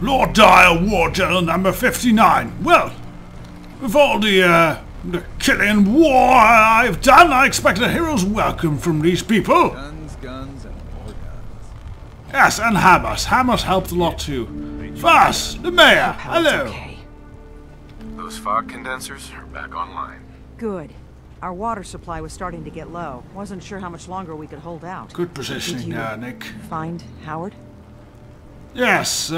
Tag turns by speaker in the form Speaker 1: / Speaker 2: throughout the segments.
Speaker 1: Lord Diar, Warjournal number 59. Well, with all the killing and war I've done, I expect a hero's welcome from these people.
Speaker 2: Guns, guns, and more guns.
Speaker 1: Yes, and hammers. Hammers helped a lot too. First, the mayor. Hello.
Speaker 3: Okay.
Speaker 4: Those fog condensers are back online.
Speaker 3: Good. Our water supply was starting to get low. Wasn't sure how much longer we could hold out.
Speaker 1: Good positioning, Nick.
Speaker 3: Find Howard?
Speaker 1: Yes, he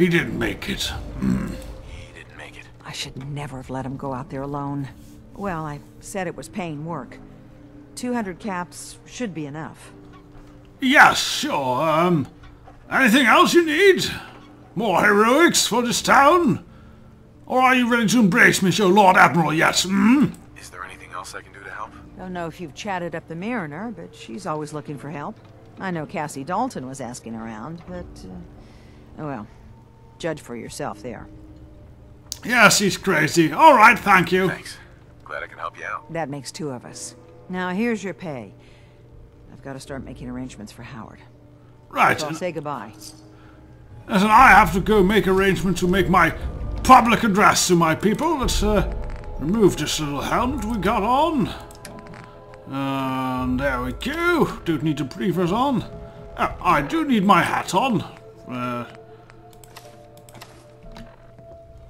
Speaker 1: didn't make it.
Speaker 4: He didn't make it.
Speaker 3: I should never have let him go out there alone. Well, I said it was paying work. 200 caps should be enough.
Speaker 1: Yes, sure, anything else you need? More heroics for this town? Or are you ready to embrace me, so Lord Admiral, yet?
Speaker 4: Is there anything else I can do to help?
Speaker 3: Don't know if you've chatted up the Mariner, but she's always looking for help. I know Cassie Dalton was asking around, but, oh well, judge for yourself there.
Speaker 1: Yes, he's crazy. All right, thank you.
Speaker 4: Thanks. Glad I can help you out.
Speaker 3: That makes two of us. Now, here's your pay. I've got to start making arrangements for Howard.
Speaker 1: Right.
Speaker 3: So I'll say goodbye.
Speaker 1: Yes, and I have to go make arrangements to make my public address to my people. Let's remove this little helmet we got on. And there we go. Don't need the briefers on. I do need my hat on.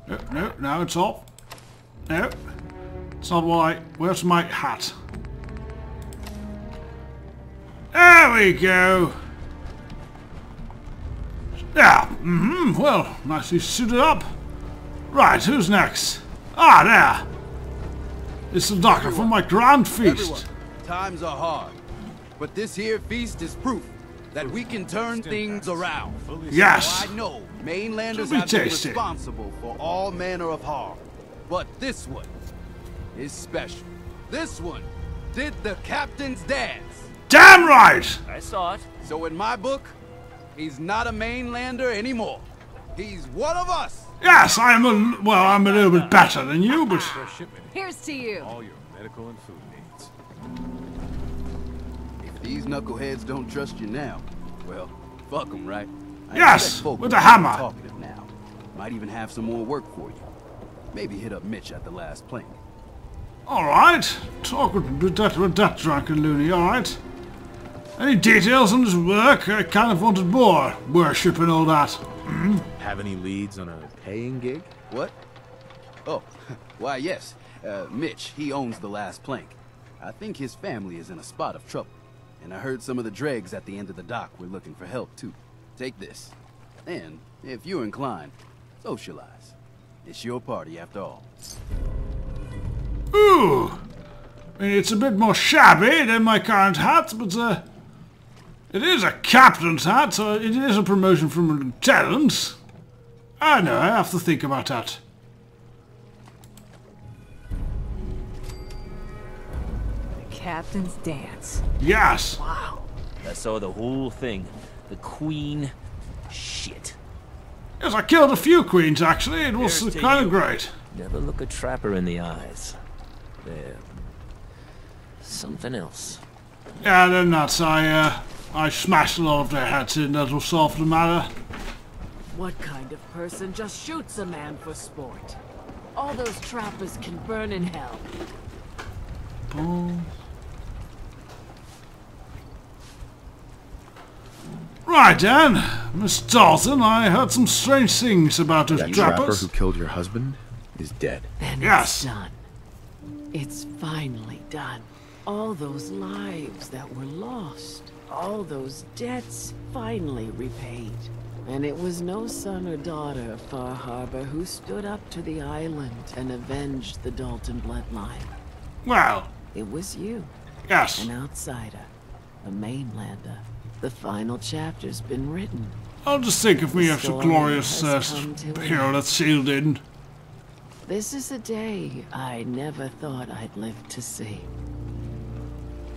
Speaker 1: No, now it's off. No, it's not what I... Where's my hat? There we go. Yeah, well, nicely suited up. Right, who's next? Ah, there. It's the doctor from my grand feast.
Speaker 5: Everyone, times are hard, but this here feast is proof that we can turn things around.
Speaker 1: Yes.
Speaker 5: I know mainlanders
Speaker 1: Should be
Speaker 5: have been
Speaker 1: tasty.
Speaker 5: responsible for all manner of harm, but this one is special. This one did the captain's dance.
Speaker 1: Damn right!
Speaker 6: I saw it.
Speaker 5: So in my book, he's not a mainlander anymore. He's one of us.
Speaker 1: Yes, I'm a little bit better than you, but...
Speaker 7: Here's to you.
Speaker 2: All your medical and food needs.
Speaker 5: If these knuckleheads don't trust you now, well, fuck them, right? I
Speaker 1: Yes,
Speaker 5: expect folk
Speaker 1: with
Speaker 5: will
Speaker 1: a
Speaker 5: be
Speaker 1: hammer.
Speaker 5: talkative now. Might even have some more work for you. Maybe hit up Mitch at the last plank.
Speaker 1: Alright, talk with that drunken loony, alright. Any details on his work? I kind of wanted more worship and all that.
Speaker 2: Have any leads on a paying gig?
Speaker 5: What? Oh, why yes. Mitch, he owns the last plank. I think his family is in a spot of trouble. And I heard some of the dregs at the end of the dock were looking for help too. Take this. And, if you're inclined, socialize. It's your party after all.
Speaker 1: Ooh! I mean, it's a bit more shabby than my current hat, but it is a captain's hat, so it is a promotion from a lieutenant. I know, I have to think about that.
Speaker 7: Captain's dance.
Speaker 1: Yes!
Speaker 6: Wow. I saw the whole thing. The queen. Shit.
Speaker 1: Yes, I killed a few queens, actually. It was
Speaker 6: Here's to
Speaker 1: kind of
Speaker 6: you.
Speaker 1: great.
Speaker 6: Never look a trapper in the eyes. They're something else.
Speaker 1: Yeah, they're nuts. I smashed a lot of their heads in. That will solve the matter.
Speaker 7: What kind of person just shoots a man for sport? All those trappers can burn in hell.
Speaker 1: Boom. Right then, Miss Dalton, I heard some strange things about those
Speaker 2: That trapper
Speaker 1: trappers.
Speaker 2: who killed your husband is dead.
Speaker 7: And
Speaker 1: Yes.
Speaker 7: it's done. It's finally done. All those lives that were lost. All those debts finally repaid. And it was no son or daughter of Far Harbor who stood up to the island and avenged the Dalton bloodline.
Speaker 1: Well,
Speaker 7: It was you,
Speaker 1: yes.
Speaker 7: an outsider, a mainlander. The final chapter's been written.
Speaker 1: I'll just think of me as a
Speaker 7: Story
Speaker 1: glorious
Speaker 7: has come to an
Speaker 1: hero
Speaker 7: end.
Speaker 1: that sailed in.
Speaker 7: This is a day I never thought I'd live to see.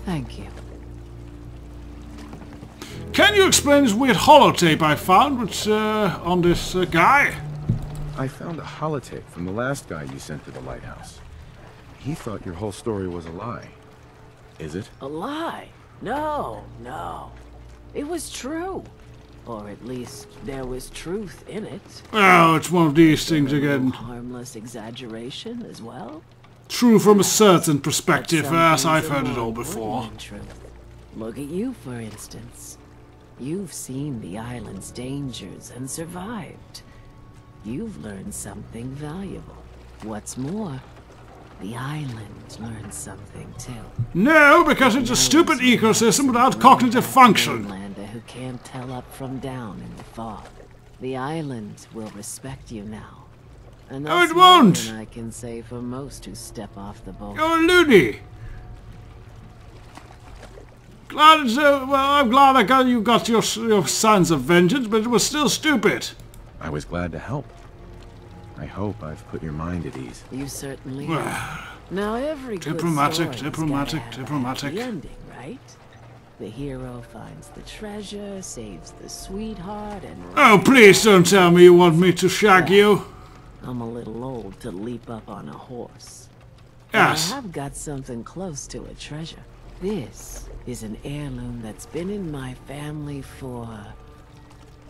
Speaker 7: Thank you.
Speaker 1: Can you explain this weird holotape I found on this guy?
Speaker 2: I found a holotape from the last guy you sent to the lighthouse. He thought your whole story was a lie. Is it?
Speaker 7: A lie? No, no. It was true. Or at least there was truth in it.
Speaker 1: Oh, it's one of these things again.
Speaker 7: Harmless exaggeration as well.
Speaker 1: True from a certain perspective,
Speaker 7: Some
Speaker 1: as
Speaker 7: things
Speaker 1: I've
Speaker 7: are
Speaker 1: heard it
Speaker 7: more
Speaker 1: all before.
Speaker 7: important than truth. Look at you, for instance. You've seen the island's dangers and survived. You've learned something valuable. What's more, the island learned something too.
Speaker 1: No, because it's a stupid ecosystem without cognitive function.
Speaker 7: Lander who can't tell up from down in the fog. The island will respect you now. And
Speaker 1: No,
Speaker 7: that's
Speaker 1: it won't.
Speaker 7: more than I can say for most who step off the boat.
Speaker 1: You're loony. Glad it's, well, I'm glad you got your signs of vengeance, but it was still stupid.
Speaker 2: I was glad to help. I hope I've put your mind at ease.
Speaker 7: You certainly have. Now every good
Speaker 1: Diplomatic,
Speaker 7: story's
Speaker 1: diplomatic,
Speaker 7: gotta have a
Speaker 1: diplomatic.
Speaker 7: happy ending, right? The hero finds the treasure, saves the sweetheart, and...
Speaker 1: Oh, please don't tell me you want me to shag you.
Speaker 7: I'm a little old to leap up on a horse.
Speaker 1: Yes.
Speaker 7: But I have got something close to a treasure. This is an heirloom that's been in my family for...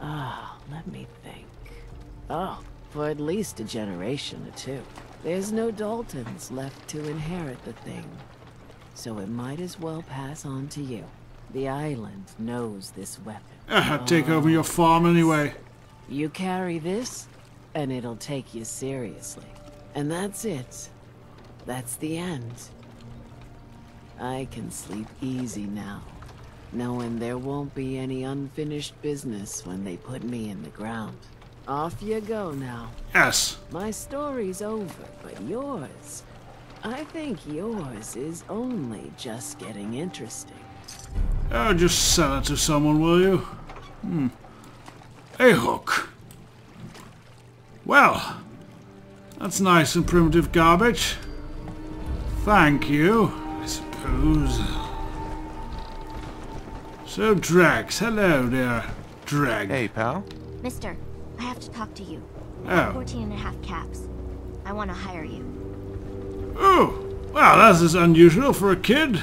Speaker 7: let me think. Oh, for at least a generation or two. There's no Daltons left to inherit the thing. So it might as well pass on to you. The island knows this weapon.
Speaker 1: Take over your farm anyway.
Speaker 7: You carry this, and it'll take you seriously. And that's it. That's the end. I can sleep easy now, knowing there won't be any unfinished business when they put me in the ground. Off you go now.
Speaker 1: Yes.
Speaker 7: My story's over, but yours... I think yours is only just getting interesting.
Speaker 1: Oh, just sell it to someone, will you? A hook. Well, that's nice and primitive garbage. Thank you, I suppose. So, Drax. Hello there, Drag.
Speaker 2: Hey, pal.
Speaker 8: Mister, I have to talk to you.
Speaker 1: Oh.
Speaker 8: 14 and a half caps. I want to hire you.
Speaker 1: Oh, well, that is unusual for a kid.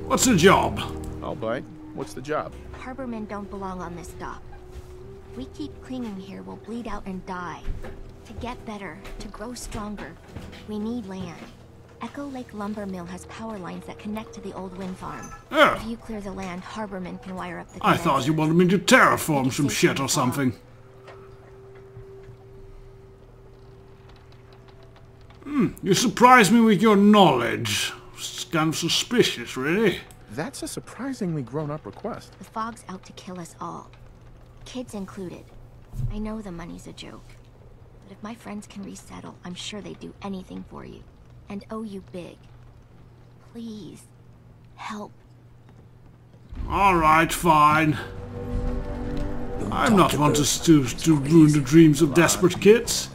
Speaker 1: What's the job?
Speaker 2: I'll bite. What's the job?
Speaker 8: Harbormen don't belong on this dock. If we keep clinging here, we'll bleed out and die. To get better, to grow stronger, we need land. Echo Lake Lumber Mill has power lines that connect to the old wind farm.
Speaker 1: Oh,
Speaker 8: If you clear the land, Harbormen can wire up the
Speaker 1: I thought you wanted me to terraform some shit or something. You surprise me with your knowledge. It's kind of suspicious, really.
Speaker 2: That's a surprisingly grown-up request.
Speaker 8: The fog's out to kill us all. Kids included. I know the money's a joke. But if my friends can resettle, I'm sure they'd do anything for you. And owe you big. Please. Help.
Speaker 1: Alright, fine. I'm not one to ruin the dreams of desperate kids.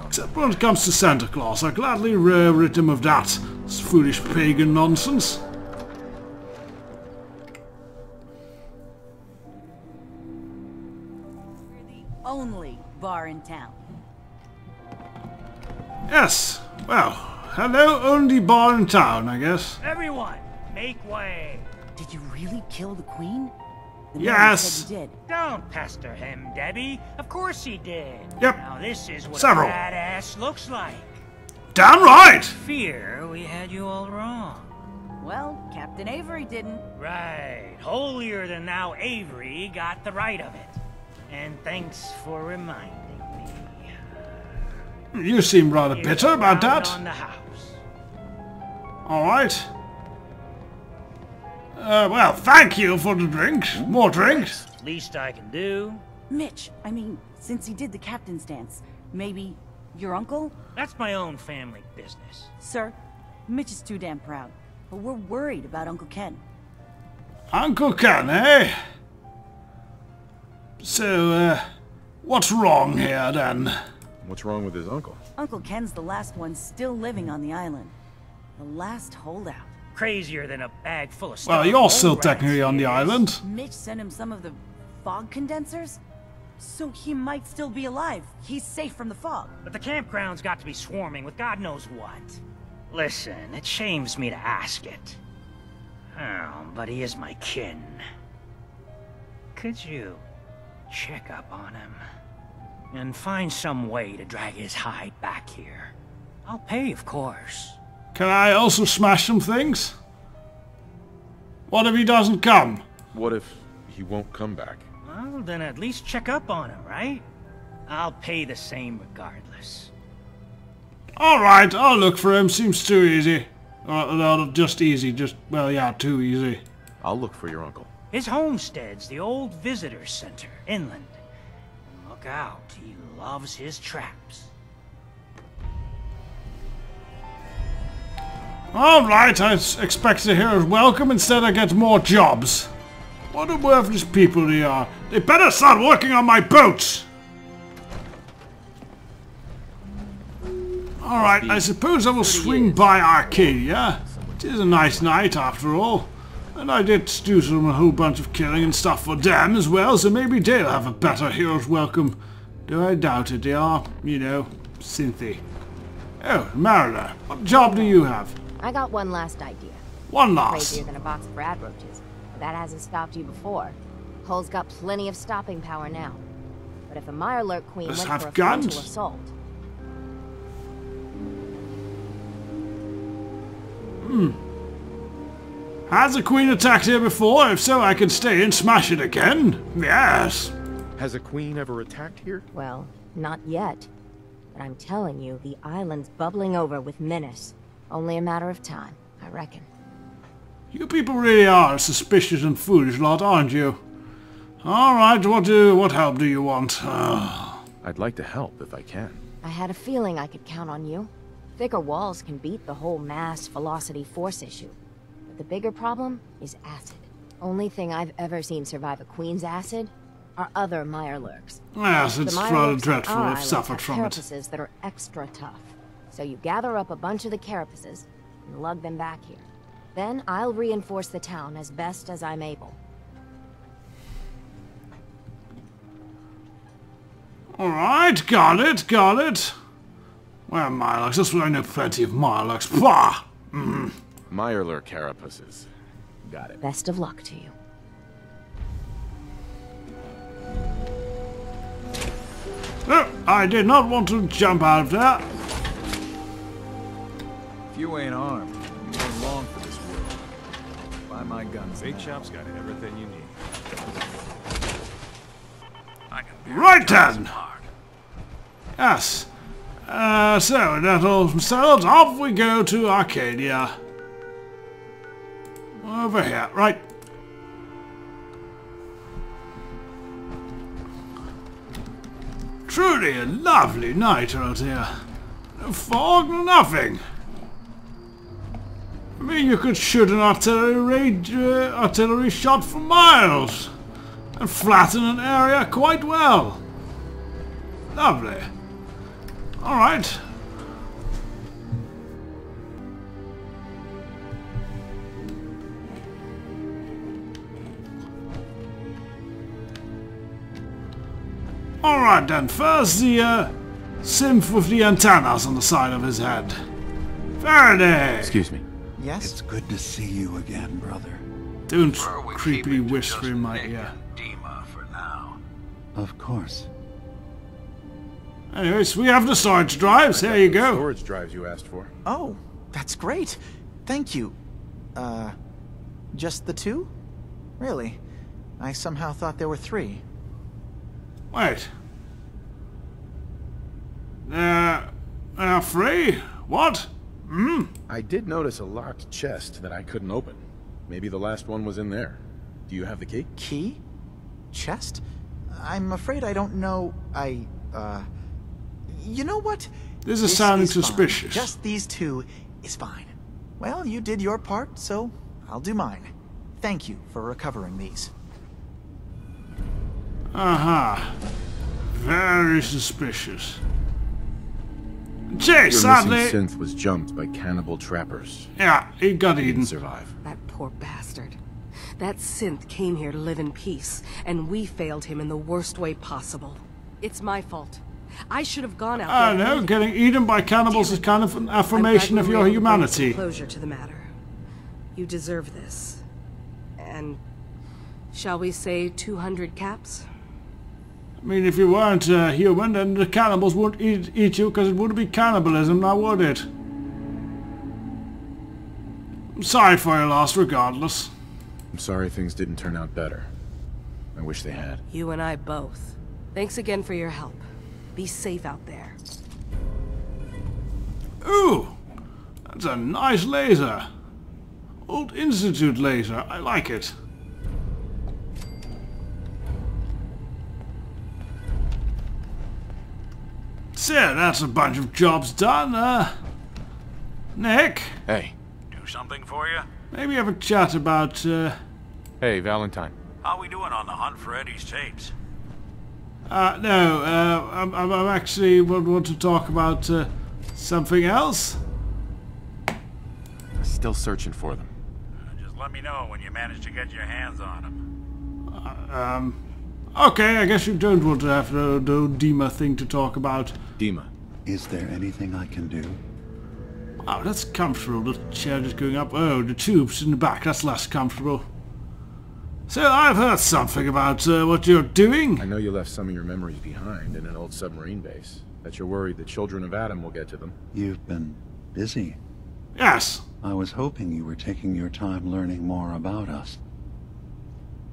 Speaker 1: Except when it comes to Santa Claus, I gladly rid him of that foolish pagan nonsense.
Speaker 9: We're the only bar in town.
Speaker 1: Yes, well, hello, only bar in town, I guess.
Speaker 10: Everyone, make way.
Speaker 9: Did you really kill the queen? The man
Speaker 1: Yes.
Speaker 9: said you did.
Speaker 10: Don't pester him, Debbie. Of course he did.
Speaker 1: Yep.
Speaker 10: Now this is what
Speaker 1: Several.
Speaker 10: a badass looks like.
Speaker 1: Damn right!
Speaker 10: Fear we had you all wrong.
Speaker 9: Well, Captain Avery didn't.
Speaker 10: Right. Holier than thou Avery got the right of it. And thanks for reminding me.
Speaker 1: You seem rather
Speaker 10: Here's
Speaker 1: bitter
Speaker 10: a
Speaker 1: about
Speaker 10: round
Speaker 1: that.
Speaker 10: on the house.
Speaker 1: Alright. Well, thank you for the drinks. More drinks.
Speaker 10: Least I can do.
Speaker 9: Mitch, I mean, since he did the captain's dance, maybe your uncle?
Speaker 10: That's my own family business.
Speaker 9: Sir, Mitch is too damn proud, but we're worried about Uncle Ken.
Speaker 1: Uncle Ken, eh? So, what's wrong here, then?
Speaker 2: What's wrong with his uncle?
Speaker 9: Uncle Ken's the last one still living on the island. The last holdout.
Speaker 10: Crazier than a bag full of stuff.
Speaker 1: Well, you're still
Speaker 10: Old
Speaker 1: technically
Speaker 10: rats,
Speaker 1: on the
Speaker 10: yes.
Speaker 1: island.
Speaker 9: Mitch sent him some of the fog condensers? So he might still be alive. He's safe from the fog.
Speaker 10: But the campground's got to be swarming with God knows what. Listen, it shames me to ask it. Oh, but he is my kin. could you check up on him and find some way to drag his hide back here? I'll pay, of course.
Speaker 1: Can I also smash some things? What if he doesn't come?
Speaker 11: What if he won't come back?
Speaker 10: Well, then at least check up on him, right? I'll pay the same regardless.
Speaker 1: Alright, I'll look for him. Seems too easy. No, just easy. Well, yeah, too easy.
Speaker 11: I'll look for your uncle.
Speaker 10: His homestead's the old visitor center, inland. And look out, he loves his traps.
Speaker 1: Alright, I expect to hear his welcome. Instead I get more jobs. What a worthless people they are. They better start working on my boats! Alright, I suppose I will swing by Arcadia. It is a nice night after all. And I did do a whole bunch of killing and stuff for them as well, so maybe they'll have a better hero's welcome. Do I doubt it? They are, you know, synthy. Oh, Mariner, what job do you have?
Speaker 12: I got one last idea.
Speaker 1: One last.
Speaker 12: Crazier than a box of rad roaches. But that hasn't stopped you before. Hull's got plenty of stopping power now. But if a Mirelurk queen
Speaker 1: Let's
Speaker 12: went
Speaker 1: have
Speaker 12: for a
Speaker 1: guns.
Speaker 12: frontal assault...
Speaker 1: Has a queen attacked here before? If so, I can stay and smash it again. Yes.
Speaker 11: Has a queen ever attacked here?
Speaker 12: Well, not yet. But I'm telling you, the island's bubbling over with menace. Only a matter of time, I reckon.
Speaker 1: You people really are a suspicious and foolish lot, aren't you? Alright, what help do you want?
Speaker 11: I'd like to help if I can.
Speaker 12: I had a feeling I could count on you. Thicker walls can beat the whole mass velocity force issue. But the bigger problem is acid. Only thing I've ever seen survive a queen's acid are other Mirelurks.
Speaker 1: Yes, it's
Speaker 12: The
Speaker 1: rather
Speaker 12: Mirelurks
Speaker 1: dreadful.
Speaker 12: on our
Speaker 1: I've
Speaker 12: island
Speaker 1: suffered
Speaker 12: have
Speaker 1: from it.
Speaker 12: carapaces that are extra tough. So you gather up a bunch of the carapaces and lug them back here. Then I'll reinforce the town as best as I'm able.
Speaker 1: Alright, got it. Well, Mirelurks, that's what I know plenty of Mirelurks. Bah!
Speaker 11: Mirelurk carapaces. Got it.
Speaker 12: Best of luck to you.
Speaker 1: Oh, I did not want to jump out of there.
Speaker 13: If you ain't armed, you ain't long for this world. Buy my guns.
Speaker 14: Bait shop's got everything you need.
Speaker 1: Right then! Yes. So, that all settled, off we go to Arcadia. Over here, right. Truly a lovely night out here. No fog, no nothing. I mean, you could shoot an artillery shot for miles and flatten an area quite well. Lovely. Alright. Alright then, first the synth with the antennas on the side of his head. Faraday!
Speaker 11: Excuse me.
Speaker 13: Yes? It's good to see you again, brother.
Speaker 1: Don't creepily whisper in my ear.
Speaker 13: For now. Of course.
Speaker 1: Anyways, we have the storage drives. Here you go.
Speaker 11: Storage drives you asked for.
Speaker 15: Oh, that's great. Thank you. Just the two? Really? I somehow thought there were three.
Speaker 1: Wait. Free? What?
Speaker 11: I did notice a locked chest that I couldn't open. Maybe the last one was in there. Do you have the key?
Speaker 15: Key? Chest? I'm afraid I don't know. You know what?
Speaker 1: This is sounding
Speaker 15: fine.
Speaker 1: suspicious.
Speaker 15: Just these two is fine. Well, you did your part, so I'll do mine. Thank you for recovering these.
Speaker 1: Aha. Very suspicious. Jay,
Speaker 11: Your
Speaker 1: sadly...
Speaker 11: missing synth was jumped by cannibal trappers.
Speaker 1: Yeah, he got
Speaker 11: He
Speaker 1: eaten.
Speaker 11: didn't survive.
Speaker 16: That poor bastard. That synth came here to live in peace, and we failed him in the worst way possible. It's my fault. I should have gone out
Speaker 1: I
Speaker 16: there.
Speaker 1: know, getting eaten by cannibals is kind of an affirmation of your humanity.
Speaker 16: Closure to the matter. You deserve this. And Shall we say 200 caps?
Speaker 1: I mean, if you weren't human, then the cannibals wouldn't eat you, because it wouldn't be cannibalism, now would it? I'm sorry for your loss, regardless.
Speaker 11: I'm sorry things didn't turn out better. I wish they had.
Speaker 16: You and I both. Thanks again for your help. Be safe out there.
Speaker 1: Ooh! That's a nice laser. Old Institute laser. I like it. So, that's a bunch of jobs done. Nick?
Speaker 11: Hey.
Speaker 17: Do something for you?
Speaker 1: Maybe have a chat about,
Speaker 11: Hey, Valentine.
Speaker 17: How we doing on the hunt for Eddie's tapes?
Speaker 1: No, I'm actually want to talk about, something else.
Speaker 11: Still searching for them.
Speaker 17: Just let me know when you manage to get your hands on them.
Speaker 1: Okay, I guess you don't want to have the Dima thing to talk about.
Speaker 11: Dima.
Speaker 18: Is there anything I can do?
Speaker 1: Wow, that's comfortable. The chair just going up. Oh, the tubes in the back, that's less comfortable. So, I've heard something about what you're doing.
Speaker 11: I know you left some of your memories behind in an old submarine base. That you're worried the children of Adam will get to them.
Speaker 18: You've been busy.
Speaker 1: Yes.
Speaker 18: I was hoping you were taking your time learning more about us.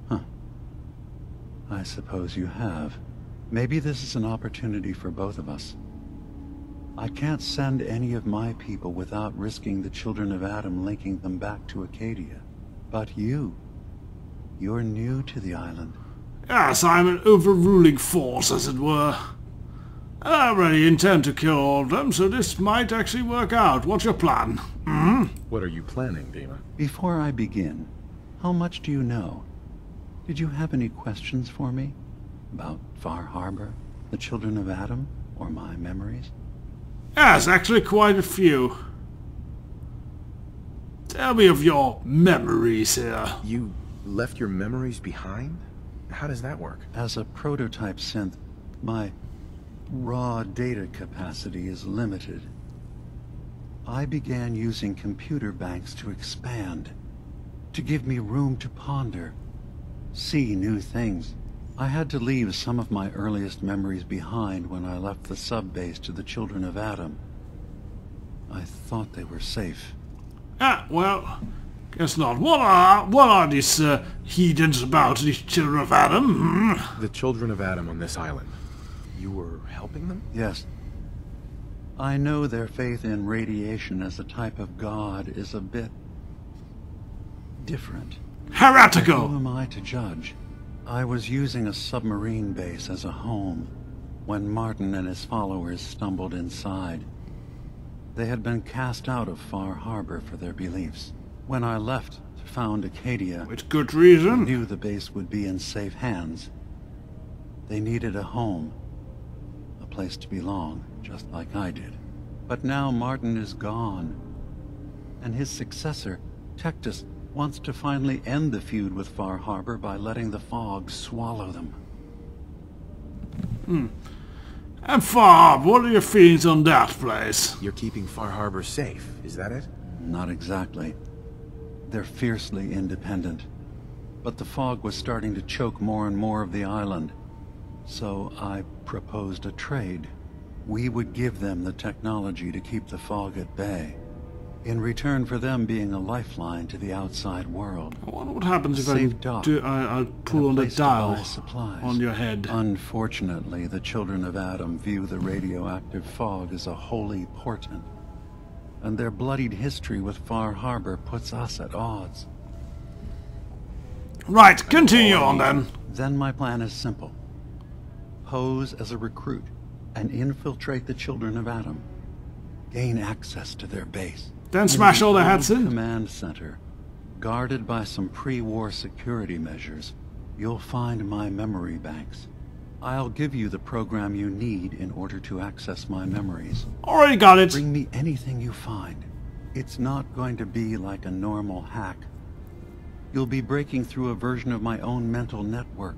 Speaker 18: Huh. I suppose you have. Maybe this is an opportunity for both of us. I can't send any of my people without risking the children of Adam linking them back to Acadia. But you're new to the island.
Speaker 1: Yes, I'm an overruling force, as it were. I already intend to kill all of them, so this might actually work out. What's your plan?
Speaker 11: What are you planning, Dima?
Speaker 18: Before I begin, how much do you know? Did you have any questions for me? About Far Harbor, the children of Adam, or my memories?
Speaker 1: Yes, actually quite a few. Tell me of your memories here.
Speaker 11: You left your memories behind? How does that work?
Speaker 18: As a prototype synth, my raw data capacity is limited. I began using computer banks to expand, to give me room to ponder, see new things. I had to leave some of my earliest memories behind when I left the sub-base to the children of Adam. I thought they were safe.
Speaker 1: Well, guess not. What are these heathens about, these children of Adam?
Speaker 11: The children of Adam on this island. You were helping them?
Speaker 18: Yes. I know their faith in radiation as a type of god is a bit different.
Speaker 1: Heretical!
Speaker 18: Who am I to judge? I was using a submarine base as a home when Martin and his followers stumbled inside. They had been cast out of Far Harbor for their beliefs. When I left to found Acadia,
Speaker 1: with good reason,
Speaker 18: I knew the base would be in safe hands. They needed a home, a place to belong, just like I did. But now Martin is gone, and his successor, Tectus, wants to finally end the feud with Far Harbor by letting the fog swallow them.
Speaker 1: And Far Harbor, what are your feelings on that place?
Speaker 11: You're keeping Far Harbor safe, is that it?
Speaker 18: Not exactly. They're fiercely independent. But the fog was starting to choke more and more of the island. So I proposed a trade. We would give them the technology to keep the fog at bay, in return for them being a lifeline to the outside world.
Speaker 1: I wonder what happens if I pull on the dial on your head.
Speaker 18: Unfortunately, the children of Adam view the radioactive fog as a holy portent, and their bloodied history with Far Harbor puts us at odds.
Speaker 1: Right, continue on then.
Speaker 18: Then my plan is simple. Pose as a recruit and infiltrate the children of Adam. Gain access to their base.
Speaker 1: Then smash all their hats in.
Speaker 18: Command center, guarded by some pre-war security measures, you'll find my memory banks. I'll give you the program you need in order to access my memories.
Speaker 1: Already got it.
Speaker 18: Bring me anything you find. It's not going to be like a normal hack. You'll be breaking through a version of my own mental network.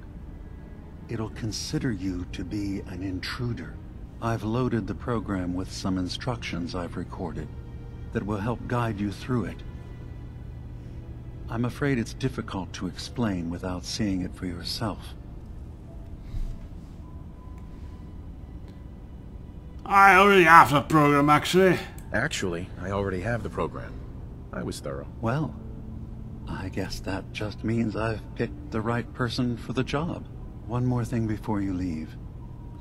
Speaker 18: It'll consider you to be an intruder. I've loaded the program with some instructions I've recorded that will help guide you through it. I'm afraid it's difficult to explain without seeing it for yourself.
Speaker 1: I already have the program, actually.
Speaker 11: Actually, I already have the program. I was thorough.
Speaker 18: Well, I guess that just means I've picked the right person for the job. One more thing before you leave.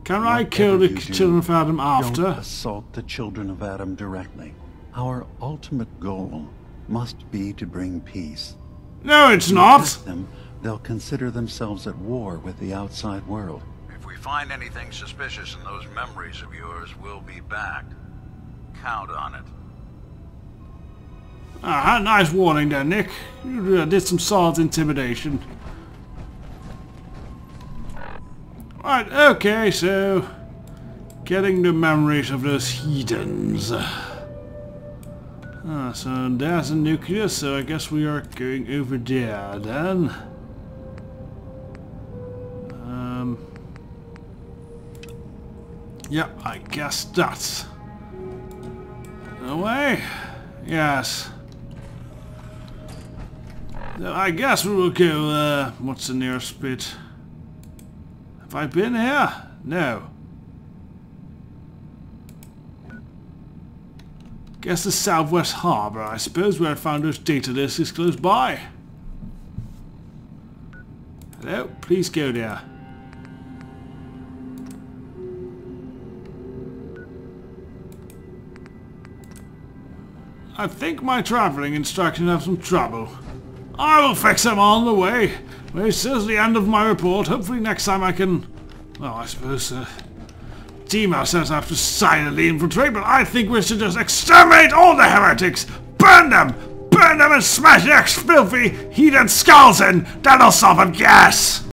Speaker 1: Can I kill the children of Adam after?
Speaker 18: Don't assault the children of Adam directly. Our ultimate goal must be to bring peace.
Speaker 1: No, it's
Speaker 18: If you
Speaker 1: not.
Speaker 18: attack them, they'll consider themselves at war with the outside world.
Speaker 19: If we find anything suspicious in those memories of yours, we'll be back. Count on it.
Speaker 1: Ah, nice warning there, Nick. You did some solid intimidation. Right, okay, so... getting the memories of those heathens. Ah, so there's a nucleus, so I guess we are going over there then. Yeah, I guess that's the way. Yes. So I guess we will go, what's the nearest bit? Have I been here? No. Guess the Southwest Harbor, I suppose, where I found those data disks is close by. Hello, please go there. I think my travelling instructions have some trouble. I will fix them on the way. Well, this is the end of my report. Hopefully next time I can... well, I suppose... Dima says I have to silently infiltrate, but I think we should just exterminate all the heretics! Burn them! Burn them and smash their filthy, heathen skulls in! That'll solve them, yes!